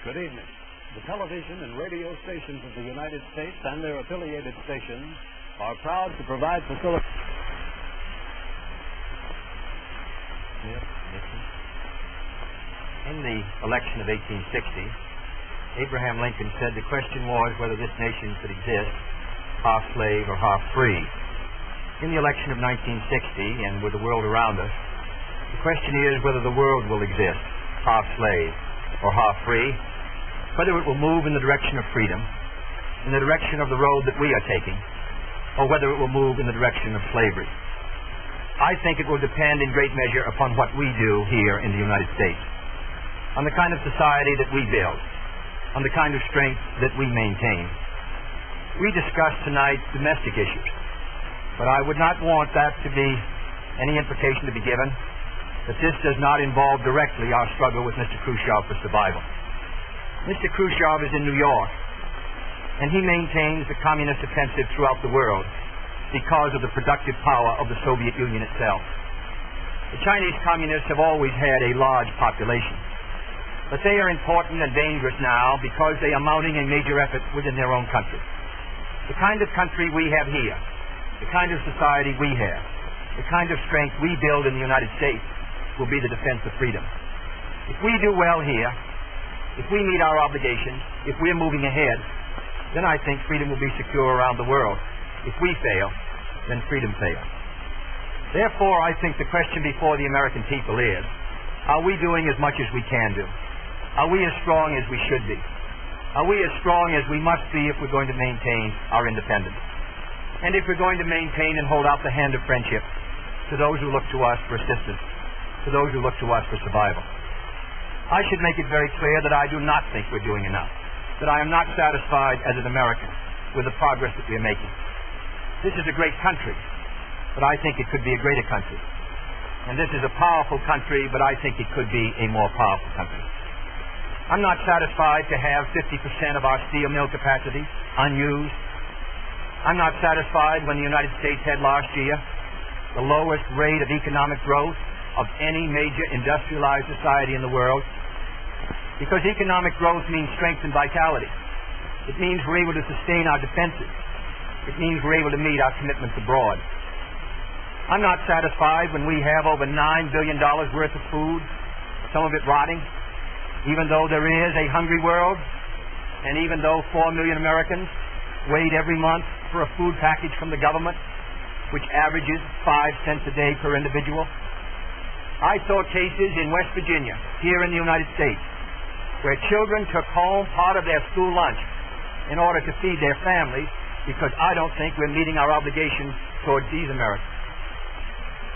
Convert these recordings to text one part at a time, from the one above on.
Good evening. The television and radio stations of the United States and their affiliated stations are proud to provide facilities. In the election of 1860, Abraham Lincoln said the question was whether this nation could exist half slave or half free. In the election of 1960, and with the world around us, the question is whether the world will exist half slave or half free, whether it will move in the direction of freedom, in the direction of the road that we are taking, or whether it will move in the direction of slavery. I think it will depend in great measure upon what we do here in the United States, on the kind of society that we build, on the kind of strength that we maintain. We discussed tonight domestic issues, but I would not want that to be any implication to be given that this does not involve directly our struggle with Mr. Khrushchev for survival. Mr. Khrushchev is in New York, and he maintains the communist offensive throughout the world because of the productive power of the Soviet Union itself. The Chinese communists have always had a large population, but they are important and dangerous now because they are mounting a major effort within their own country. The kind of country we have here, the kind of society we have, the kind of strength we build in the United States will be the defense of freedom. If we do well here, if we meet our obligations, if we're moving ahead, then I think freedom will be secure around the world. If we fail, then freedom fails. Therefore, I think the question before the American people is, are we doing as much as we can do? Are we as strong as we should be? Are we as strong as we must be if we're going to maintain our independence? And if we're going to maintain and hold out the hand of friendship to those who look to us for assistance, to those who look to us for survival. I should make it very clear that I do not think we're doing enough, that I am not satisfied as an American with the progress that we are making. This is a great country, but I think it could be a greater country. And this is a powerful country, but I think it could be a more powerful country. I'm not satisfied to have 50% of our steel mill capacity unused. I'm not satisfied when the United States had last year the lowest rate of economic growth of any major industrialized society in the world, because economic growth means strength and vitality. It means we're able to sustain our defenses. It means we're able to meet our commitments abroad. I'm not satisfied when we have over $9 billion worth of food, some of it rotting, even though there is a hungry world, and even though 4 million Americans wait every month for a food package from the government, which averages 5 cents a day per individual. I saw cases in West Virginia, here in the United States, where children took home part of their school lunch in order to feed their families, because I don't think we're meeting our obligations towards these Americans.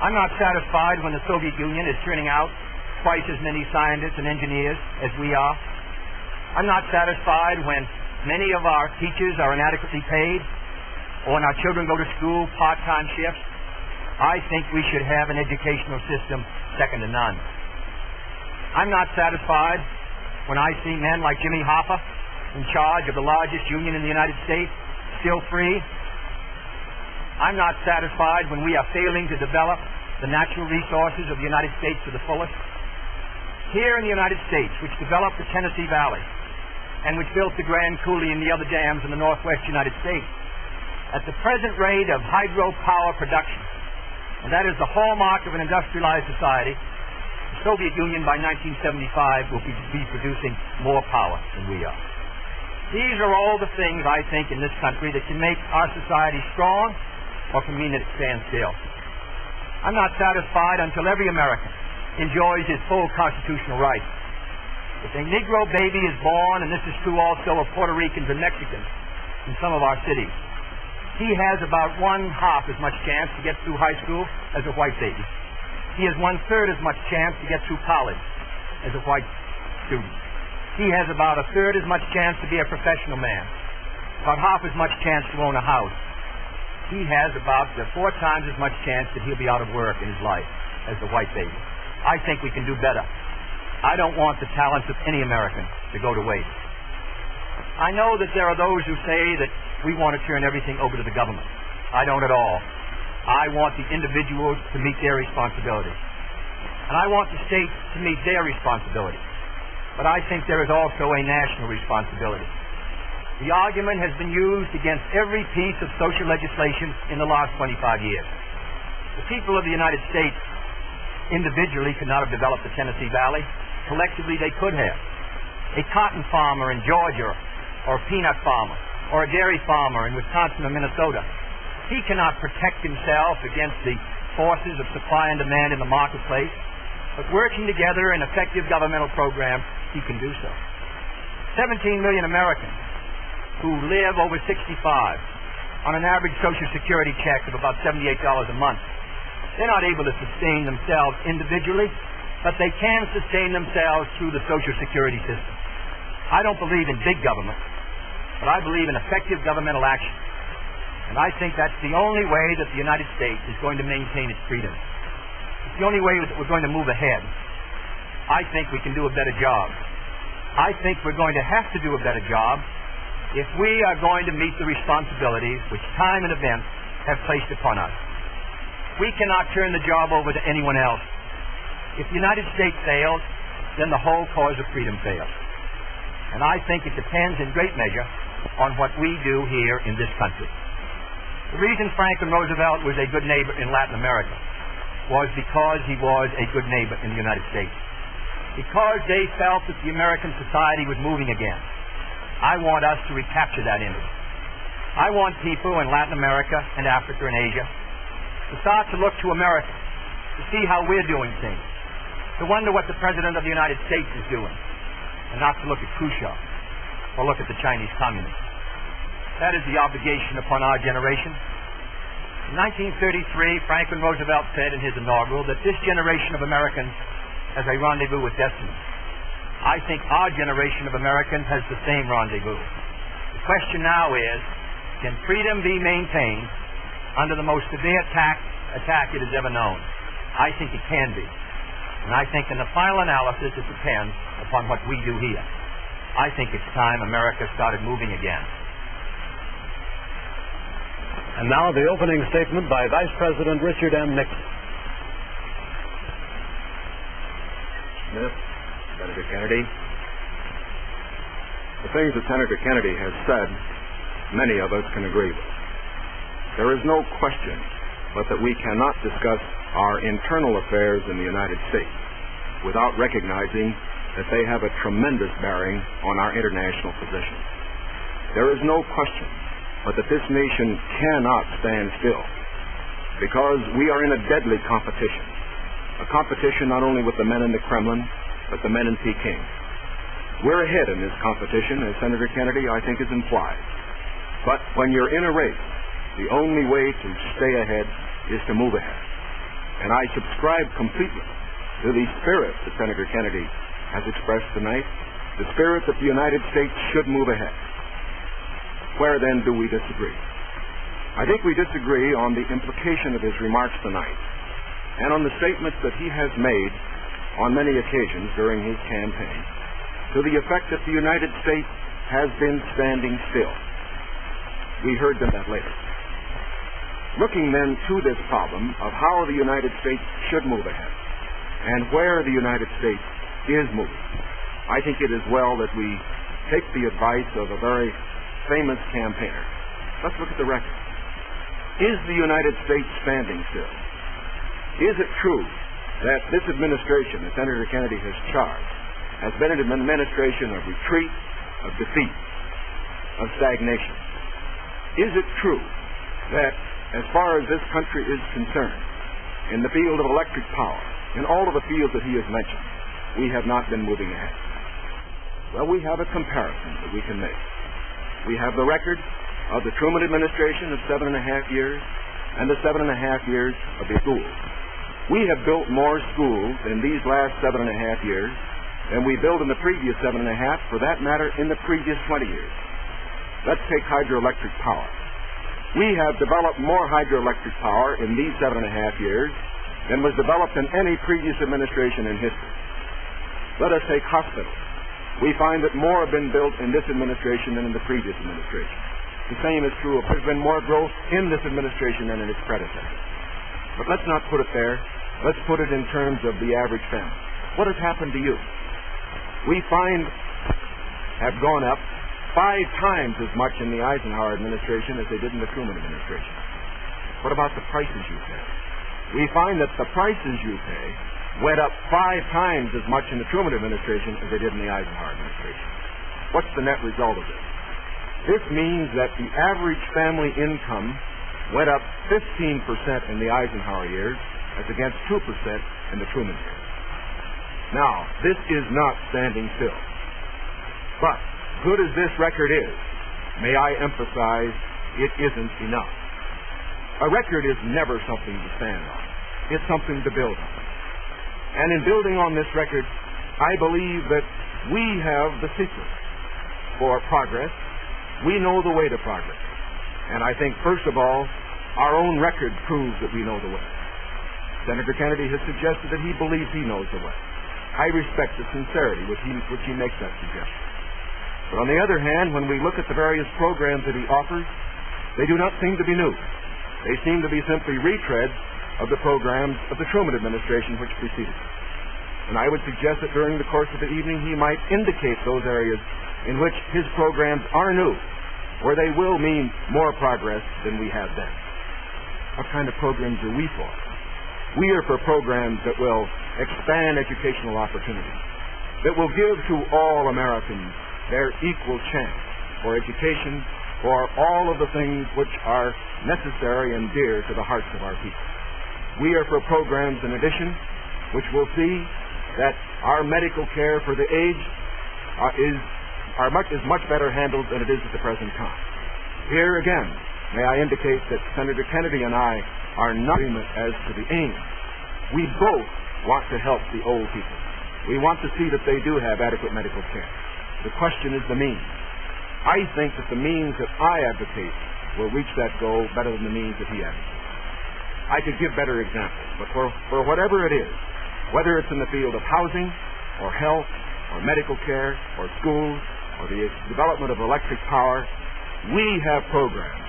I'm not satisfied when the Soviet Union is turning out twice as many scientists and engineers as we are. I'm not satisfied when many of our teachers are inadequately paid, or when our children go to school part-time shifts. I think we should have an educational system second to none. I'm not satisfied when I see men like Jimmy Hoffa in charge of the largest union in the United States, still free. I'm not satisfied when we are failing to develop the natural resources of the United States to the fullest. Here in the United States, which developed the Tennessee Valley, and which built the Grand Coulee and the other dams in the northwest United States, at the present rate of hydropower production, and that is the hallmark of an industrialized society, the Soviet Union by 1975 will be producing more power than we are. These are all the things, I think, in this country that can make our society strong or can mean that it stands still. I'm not satisfied until every American enjoys his full constitutional rights. If a Negro baby is born, and this is true also of Puerto Ricans and Mexicans in some of our cities, he has about 1/2 as much chance to get through high school as a white baby. He has 1/3 as much chance to get through college as a white student. He has about 1/3 as much chance to be a professional man, about 1/2 as much chance to own a house. He has about 4 times as much chance that he'll be out of work in his life as the white baby. I think we can do better. I don't want the talents of any American to go to waste. I know that there are those who say that we want to turn everything over to the government. I don't at all. I want the individuals to meet their responsibilities. And I want the states to meet their responsibilities. but I think there is also a national responsibility. The argument has been used against every piece of social legislation in the last 25 years. The people of the United States individually could not have developed the Tennessee Valley. Collectively, they could have. A cotton farmer in Georgia, or a peanut farmer, or a dairy farmer in Wisconsin or Minnesota, he cannot protect himself against the forces of supply and demand in the marketplace, but working together in effective governmental programs, he can do so. 17 million Americans who live over 65 on an average Social Security check of about $78 a month. They're not able to sustain themselves individually, but they can sustain themselves through the Social Security system. I don't believe in big government, but I believe in effective governmental action. And I think that's the only way that the United States is going to maintain its freedom. It's the only way that we're going to move ahead. I think we can do a better job. I think we're going to have to do a better job if we are going to meet the responsibilities which time and events have placed upon us. We cannot turn the job over to anyone else. If the United States fails, then the whole cause of freedom fails. And I think it depends in great measure on what we do here in this country. The reason Franklin Roosevelt was a good neighbor in Latin America was because he was a good neighbor in the United States. Because they felt that the American society was moving again. I want us to recapture that image. I want people in Latin America and Africa and Asia to start to look to America, to see how we're doing things, to wonder what the President of the United States is doing, and not to look at Khrushchev or look at the Chinese communists. That is the obligation upon our generation. In 1933, Franklin Roosevelt said in his inaugural that this generation of Americans has a rendezvous with destiny. I think our generation of Americans has the same rendezvous. The question now is, can freedom be maintained under the most severe attack it has ever known? I think it can be. And I think in the final analysis it depends upon what we do here. I think it's time America started moving again. And now the opening statement by Vice President Richard M. Nixon. Smith, Senator Kennedy. The things that Senator Kennedy has said, many of us can agree with. There is no question but that we cannot discuss our internal affairs in the United States without recognizing that they have a tremendous bearing on our international position. There is no question but that this nation cannot stand still because we are in a deadly competition. A competition not only with the men in the Kremlin, but the men in Peking. We're ahead in this competition, as Senator Kennedy, I think, has implied. But when you're in a race, the only way to stay ahead is to move ahead. And I subscribe completely to the spirit that Senator Kennedy has expressed tonight, the spirit that the United States should move ahead. Where then do we disagree? I think we disagree on the implication of his remarks tonight and on the statements that he has made on many occasions during his campaign to the effect that the United States has been standing still. We heard that later. Looking then to this problem of how the United States should move ahead and where the United States is moving, I think it is well that we take the advice of a very famous campaigner. Let's look at the record. Is the United States standing still? Is it true that this administration that Senator Kennedy has charged has been an administration of retreat, of defeat, of stagnation? Is it true that as far as this country is concerned, in the field of electric power, in all of the fields that he has mentioned, we have not been moving ahead? Well, we have a comparison that we can make. We have the record of the Truman administration of 7.5 years and the 7.5 years of the schools. We have built more schools in these last 7.5 years than we built in the previous 7.5, for that matter, in the previous 20 years. Let's take hydroelectric power. We have developed more hydroelectric power in these 7.5 years than was developed in any previous administration in history. Let us take hospitals. We find that more have been built in this administration than in the previous administration. The same is true of there's been more growth in this administration than in its predecessor. But let's not put it there. Let's put it in terms of the average family. What has happened to you? we find have gone up 5 times as much in the Eisenhower administration as they did in the Truman administration. What about the prices you pay? We find that the prices you pay went up 5 times as much in the Truman administration as they did in the Eisenhower administration. What's the net result of this? This means that the average family income went up 15% in the Eisenhower years as against 2% in the Truman years. Now, this is not standing still. But, good as this record is, may I emphasize, it isn't enough. A record is never something to stand on. It's something to build on. And in building on this record, I believe that we have the secret for progress. We know the way to progress. And I think, first of all, our own record proves that we know the way. Senator Kennedy has suggested that he believes he knows the way. I respect the sincerity with which he makes that suggestion. But on the other hand, when we look at the various programs that he offers, they do not seem to be new. They seem to be simply retreads of the programs of the Truman administration which preceded it. And I would suggest that during the course of the evening he might indicate those areas in which his programs are new, where they will mean more progress than we have then. What kind of programs are we for? We are for programs that will expand educational opportunities, that will give to all Americans their equal chance for education, for all of the things which are necessary and dear to the hearts of our people. We are for programs, in addition, which will see that our medical care for the aged is much better handled than it is at the present time. Here again, may I indicate that Senator Kennedy and I are not in agreement as to the aim. We both want to help the old people. We want to see that they do have adequate medical care. The question is the means. I think that the means that I advocate will reach that goal better than the means that he advocates. I could give better examples, but for whatever it is, whether it's in the field of housing, or health, or medical care, or schools, or the development of electric power, we have programs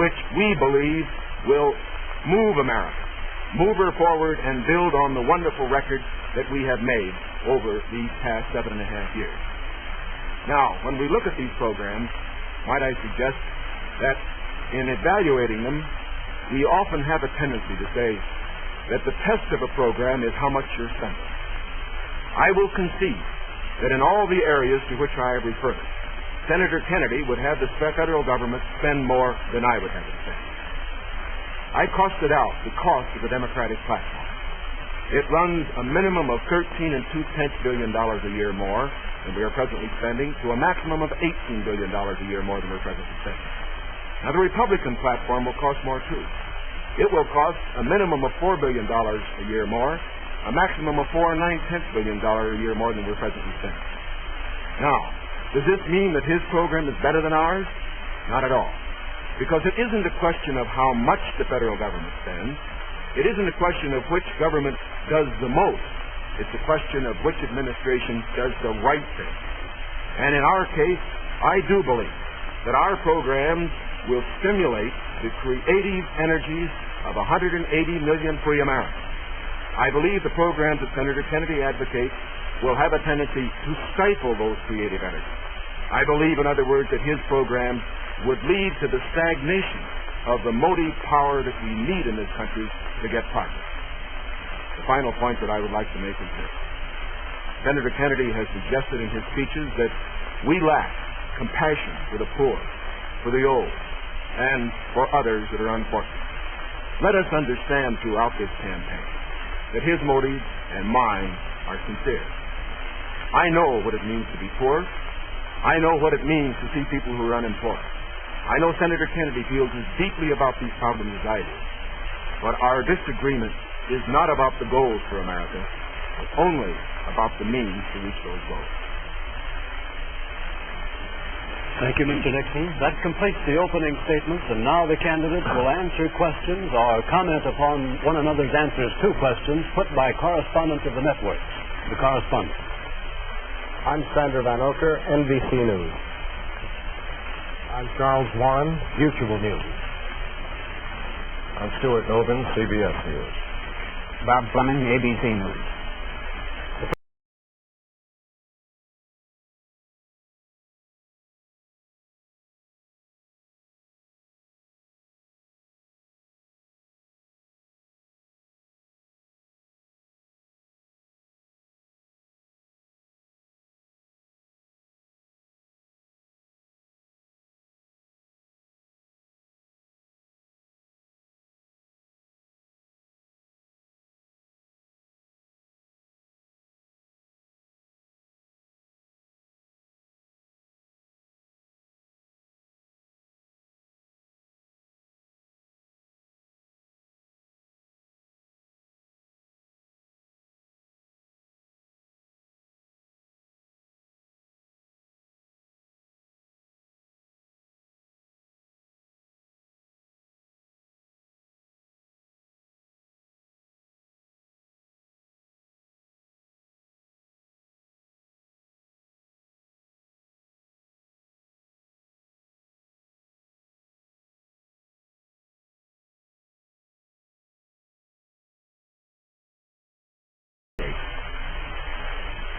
which we believe will move America, move her forward, and build on the wonderful record that we have made over these past 7.5 years. Now, when we look at these programs, might I suggest that in evaluating them, we often have a tendency to say that the test of a program is how much you're spending. I will concede that in all the areas to which I have referred, Senator Kennedy would have the federal government spend more than I would have it spend. I costed out the cost of the Democratic platform. It runs a minimum of $13.2 billion a year more than we are presently spending, to a maximum of $18 billion a year more than we're presently spending. Now, the Republican platform will cost more, too. It will cost a minimum of $4 billion a year more, a maximum of $4.9 billion a year more than we're presently spending. Now, does this mean that his program is better than ours? Not at all. Because it isn't a question of how much the federal government spends. It isn't a question of which government does the most. It's a question of which administration does the right thing. And in our case, I do believe that our programs will stimulate the creative energies of 180 million free Americans. I believe the programs that Senator Kennedy advocates will have a tendency to stifle those creative energies. I believe, in other words, that his programs would lead to the stagnation of the motive power that we need in this country to get progress. The final point that I would like to make is this. Senator Kennedy has suggested in his speeches that we lack compassion for the poor, for the old, and for others that are unfortunate. Let us understand throughout this campaign that his motives and mine are sincere. I know what it means to be poor. I know what it means to see people who are unemployed. I know Senator Kennedy feels as deeply about these problems as I do. But our disagreement is not about the goals for America, but only about the means to reach those goals. Thank you, Mr. Nixon. That completes the opening statements, and now the candidates will answer questions or comment upon one another's answers to questions put by correspondents of the networks. The correspondent. I'm Sandra Van Oker, NBC News. I'm Charles Warren, Mutual News. I'm Stuart Novin, CBS News. Bob Fleming, ABC News.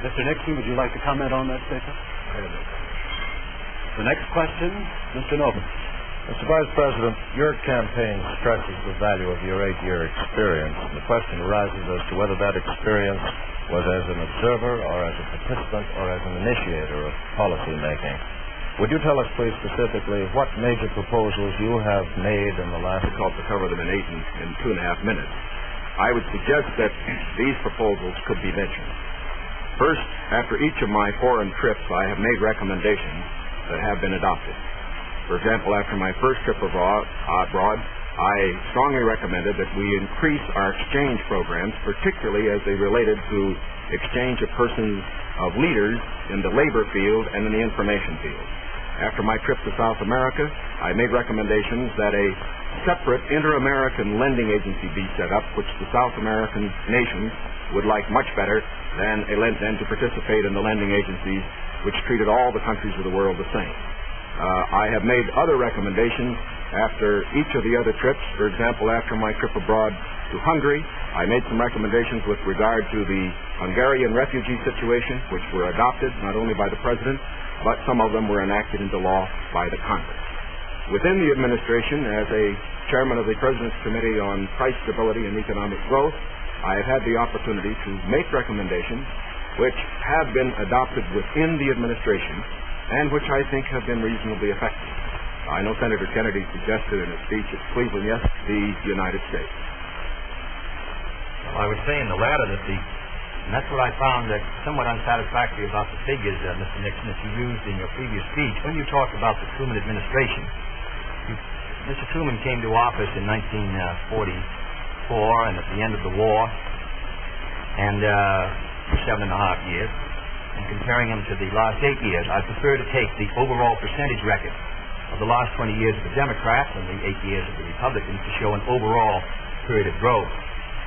Mr. Nixon, would you like to comment on that statement? The next question, Mr. Novin. Mr. Vice President, your campaign stresses the value of your 8-year experience. And the question arises as to whether that experience was as an observer or as a participant or as an initiator of policy making. Would you tell us, please, specifically what major proposals you have made in the last... Difficult to cover them in 2.5 minutes. I would suggest that these proposals could be mentioned. First, after each of my foreign trips, I have made recommendations that have been adopted. For example, after my first trip abroad, I strongly recommended that we increase our exchange programs, particularly as they related to exchange of persons, of leaders in the labor field and in the information field. After my trip to South America, I made recommendations that a separate inter-American lending agency be set up, which the South American nations would like much better than to participate in the lending agencies which treated all the countries of the world the same. I have made other recommendations after each of the other trips. For example, after my trip abroad to Hungary, I made some recommendations with regard to the Hungarian refugee situation, which were adopted not only by the President, but some of them were enacted into law by the Congress. Within the administration, as a chairman of the President's Committee on Price Stability and Economic Growth, I have had the opportunity to make recommendations which have been adopted within the administration and which I think have been reasonably effective. I know Senator Kennedy suggested in a speech at Cleveland yesterday the United States. Well, I would say in the latter that and that's what I found that somewhat unsatisfactory about the figures, Mr. Nixon, that you used in your previous speech. When you talked about the Truman administration, Mr. Truman came to office in 1944 and at the end of the war, and for 7.5 years. And comparing him to the last 8 years, I prefer to take the overall percentage record of the last 20 years of the Democrats and the 8 years of the Republicans to show an overall period of growth.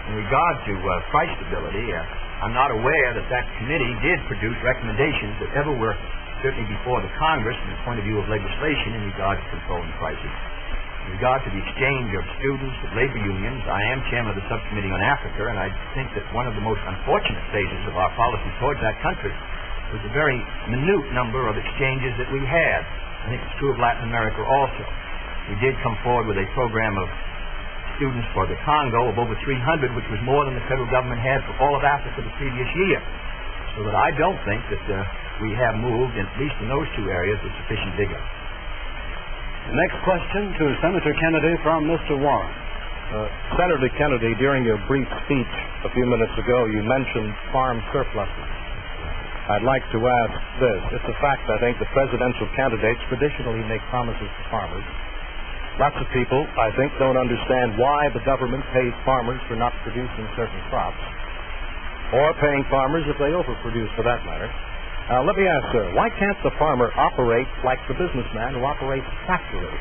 In regard to price stability, I'm not aware that committee did produce recommendations that ever were certainly before the Congress from the point of view of legislation in regard to controlling prices. In regard to the exchange of students with labor unions, I am chairman of the subcommittee on Africa, and I think that one of the most unfortunate phases of our policy towards that country was the very minute number of exchanges that we had. I think it's true of Latin America also. We did come forward with a program of students for the Congo of over 300, which was more than the federal government had for all of Africa the previous year. So that I don't think that we have moved, at least in those two areas, with sufficient vigor. The next question to Senator Kennedy from Mr. Warren. Senator Kennedy, during your brief speech a few minutes ago, you mentioned farm surpluses. I'd like to ask this. It's a fact, I think, that presidential candidates traditionally make promises to farmers. Lots of people, I think, don't understand why the government pays farmers for not producing certain crops, or paying farmers if they overproduce, for that matter. Let me ask, sir, why can't the farmer operate like the businessman who operates a factory?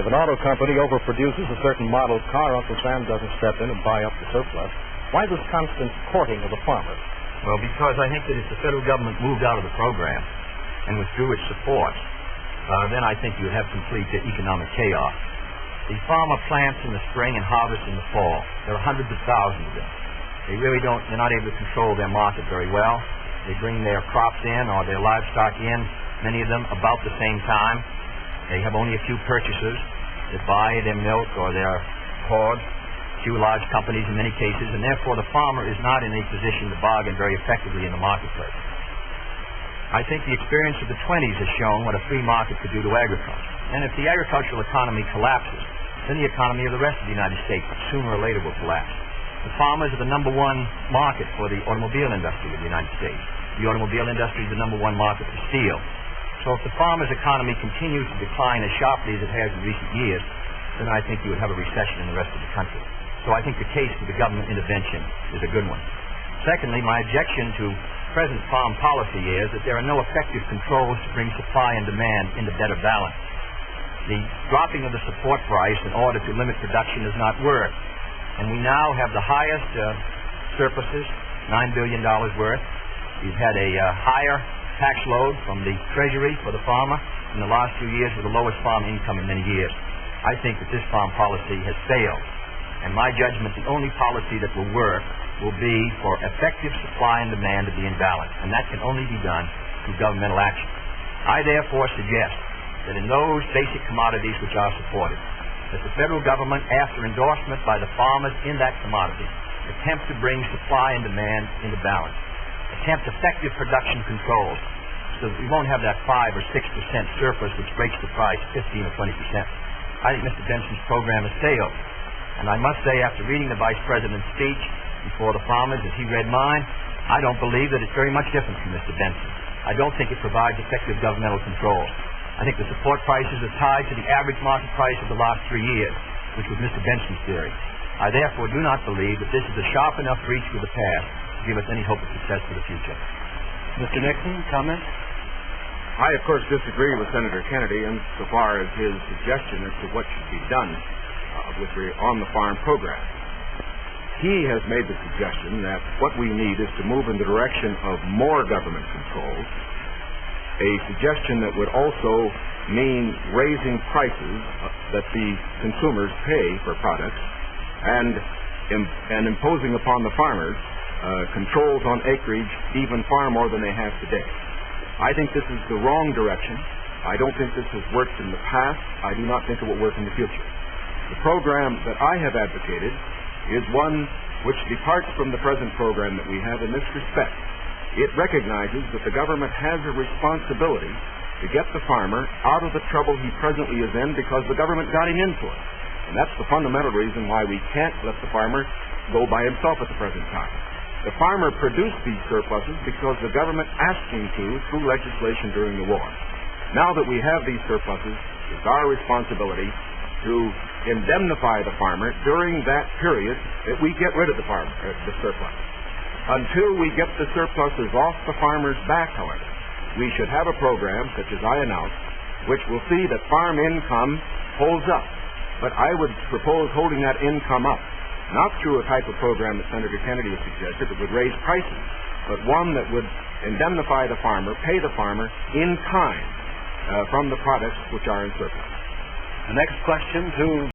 If an auto company overproduces a certain model car, Uncle Sam doesn't step in and buy up the surplus. Why this constant courting of the farmer? Well, because I think that if the federal government moved out of the program and withdrew its support, then I think you would have complete economic chaos. The farmer plants in the spring and harvests in the fall. There are hundreds of thousands of them. They're not able to control their market very well. They bring their crops in or their livestock in, many of them about the same time. They have only a few purchasers that buy their milk or their hog, few large companies in many cases, and therefore the farmer is not in a position to bargain very effectively in the marketplace. I think the experience of the 20s has shown what a free market could do to agriculture. And if the agricultural economy collapses, then the economy of the rest of the United States sooner or later will collapse. The farmers are the number one market for the automobile industry of the United States. The automobile industry is the number one market for steel. So if the farmer's economy continues to decline as sharply as it has in recent years, then I think you would have a recession in the rest of the country. So I think the case for the government intervention is a good one. Secondly, my objection to present farm policy is that there are no effective controls to bring supply and demand into better balance. The dropping of the support price in order to limit production does not work. And we now have the highest surpluses, $9 billion worth. We've had a higher tax load from the Treasury for the farmer in the last few years with the lowest farm income in many years. I think that this farm policy has failed. And my judgment, the only policy that will work will be for effective supply and demand to be in balance, and that can only be done through governmental action. I therefore suggest that in those basic commodities which are supported, that the federal government, after endorsement by the farmers in that commodity, attempt to bring supply and demand into balance, attempt effective production controls so that we won't have that 5 or 6% surplus which breaks the price 15 or 20%. I think Mr. Benson's program has failed. And I must say, after reading the Vice President's speech before the farmers as he read mine, I don't believe that it's very much different from Mr. Benson. I don't think it provides effective governmental controls. I think the support prices are tied to the average market price of the last 3 years, which was Mr. Benson's theory. I therefore do not believe that this is a sharp enough reach with the past to give us any hope of success for the future. Mr. Nixon, comment? I, of course, disagree with Senator Kennedy insofar as his suggestion as to what should be done on the farm program. He has made the suggestion that what we need is to move in the direction of more government control, a suggestion that would also mean raising prices that the consumers pay for products and imposing upon the farmers controls on acreage even far more than they have today. I think this is the wrong direction. I don't think this has worked in the past. I do not think it will work in the future. The program that I have advocated is one which departs from the present program that we have in this respect. It recognizes that the government has a responsibility to get the farmer out of the trouble he presently is in because the government got him into it. And that's the fundamental reason why we can't let the farmer go by himself at the present time. The farmer produced these surpluses because the government asked him to through legislation during the war. Now that we have these surpluses, it's our responsibility to indemnify the farmer during that period that we get rid of the surplus. Until we get the surpluses off the farmer's back, however, we should have a program, such as I announced, which will see that farm income holds up. But I would propose holding that income up, not through a type of program that Senator Kennedy has suggested that would raise prices, but one that would indemnify the farmer, pay the farmer in kind from the products which are in surplus. The next question to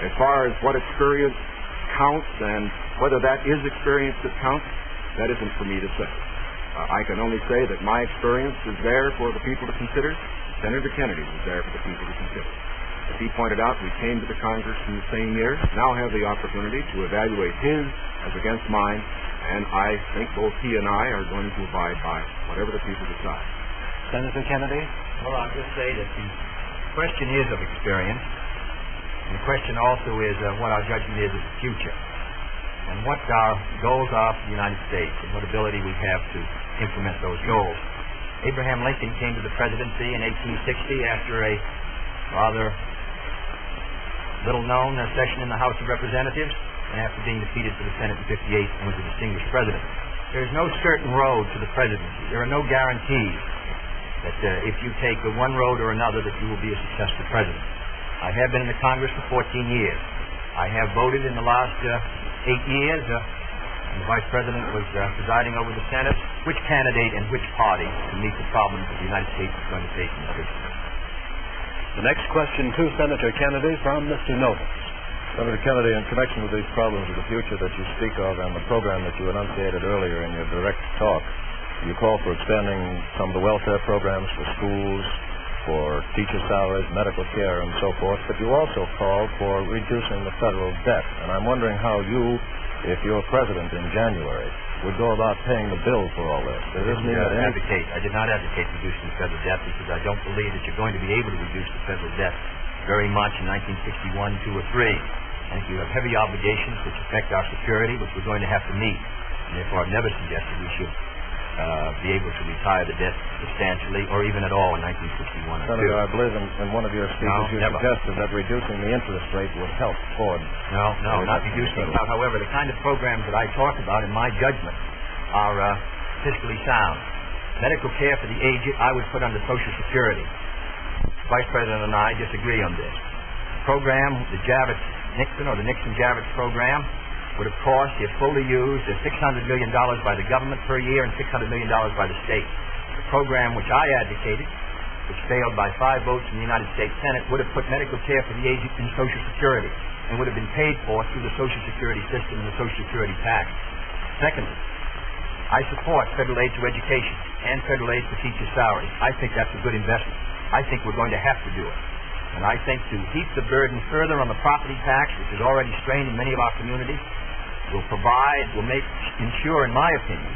as far as what experience counts and whether that is experience that counts, that isn't for me to say. I can only say that my experience is there for the people to consider. Senator Kennedy's is there for the people to consider. As he pointed out, we came to the Congress in the same year, now have the opportunity to evaluate his as against mine, and I think both he and I are going to abide by whatever the people decide. Senator Kennedy? Well, I'll just say that the The question is of experience, and the question also is what our judgment is of the future, and what our goals are for the United States, and what ability we have to implement those goals. Abraham Lincoln came to the presidency in 1860 after a rather little-known session in the House of Representatives, and after being defeated for the Senate in 58 and was a distinguished president. There is no certain road to the presidency. There are no guarantees that if you take one road or another that you will be a successful president. I have been in the Congress for 14 years. I have voted in the last 8 years, and the Vice President was presiding over the Senate, which candidate and which party to meet the problems that the United States is going to face in the future. The next question to Senator Kennedy from Mr. Novus. Senator Kennedy, in connection with these problems of the future that you speak of and the program that you enunciated earlier in your direct talk, you call for expanding some of the welfare programs for schools, for teacher salaries, medical care, and so forth, but you also called for reducing the federal debt. And I'm wondering how you, if you're president in January, would go about paying the bill for all this. Does this mean that I did not advocate reducing the federal debt because I don't believe that you're going to be able to reduce the federal debt very much in 1961, 2, or 3. And if you have heavy obligations which affect our security, which we're going to have to meet, and therefore I've never suggested we should be able to retire the debt substantially or even at all in 1961 or 2. Senator, I believe in one of your speeches you suggested that reducing the interest rate would help toward... No, not reducing it. However, the kind of programs that I talk about, in my judgment, are fiscally sound. Medical care for the aged, I would put under Social Security. Vice President and I disagree on this. The program, the Nixon or the Nixon-Javits program, would have cost, if fully used, $600 million by the government per year and $600 million by the state. The program which I advocated, which failed by 5 votes in the United States Senate, would have put medical care for the aged in Social Security and would have been paid for through the Social Security system and the Social Security tax. Secondly, I support federal aid to education and federal aid for teacher salaries. I think that's a good investment. I think we're going to have to do it. And I think to heap the burden further on the property tax, which is already strained in many of our communities, will ensure, in my opinion,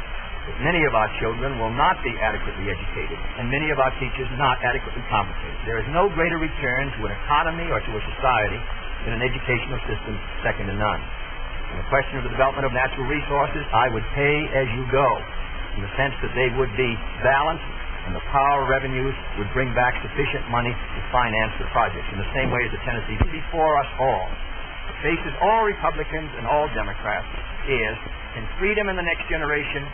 that many of our children will not be adequately educated and many of our teachers not adequately compensated. There is no greater return to an economy or to a society than an educational system second to none. On the question of the development of natural resources, I would pay as you go, in the sense that they would be balanced and the power revenues would bring back sufficient money to finance the projects, in the same way as the Tennessee before us all. Faces all Republicans and all Democrats is, can freedom in the next generation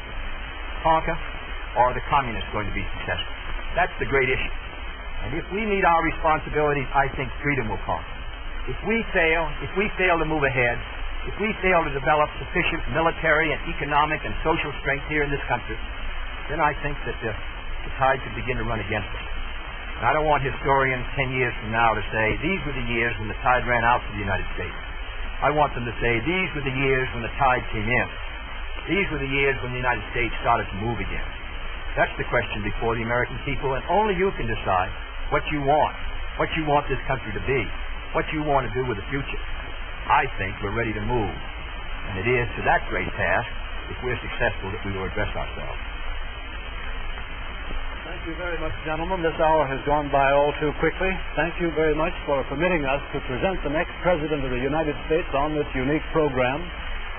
conquer, or are the communists going to be successful? That's the great issue. And if we meet our responsibilities, I think freedom will conquer. If we fail to move ahead, if we fail to develop sufficient military and economic and social strength here in this country, then I think that the tide could begin to run against us. And I don't want historians 10 years from now to say, these were the years when the tide ran out for the United States. I want them to say, these were the years when the tide came in. These were the years when the United States started to move again. That's the question before the American people, and only you can decide what you want this country to be, what you want to do with the future. I think we're ready to move, and it is to that great task, if we're successful, that we will address ourselves. Thank you very much, gentlemen. This hour has gone by all too quickly. Thank you very much for permitting us to present the next President of the United States on this unique program.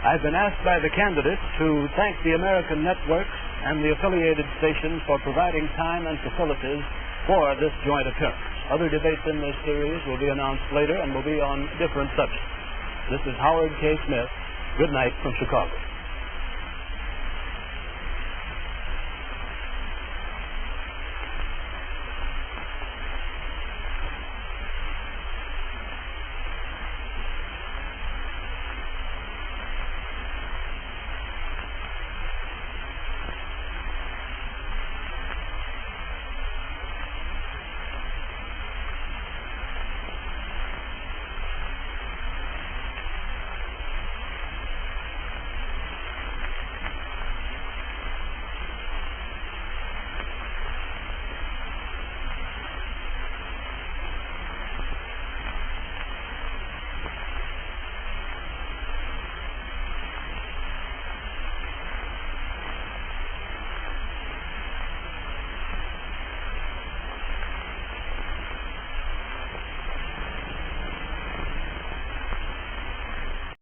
I've been asked by the candidates to thank the American networks and the affiliated stations for providing time and facilities for this joint appearance. Other debates in this series will be announced later and will be on different subjects. This is Howard K. Smith. Good night from Chicago.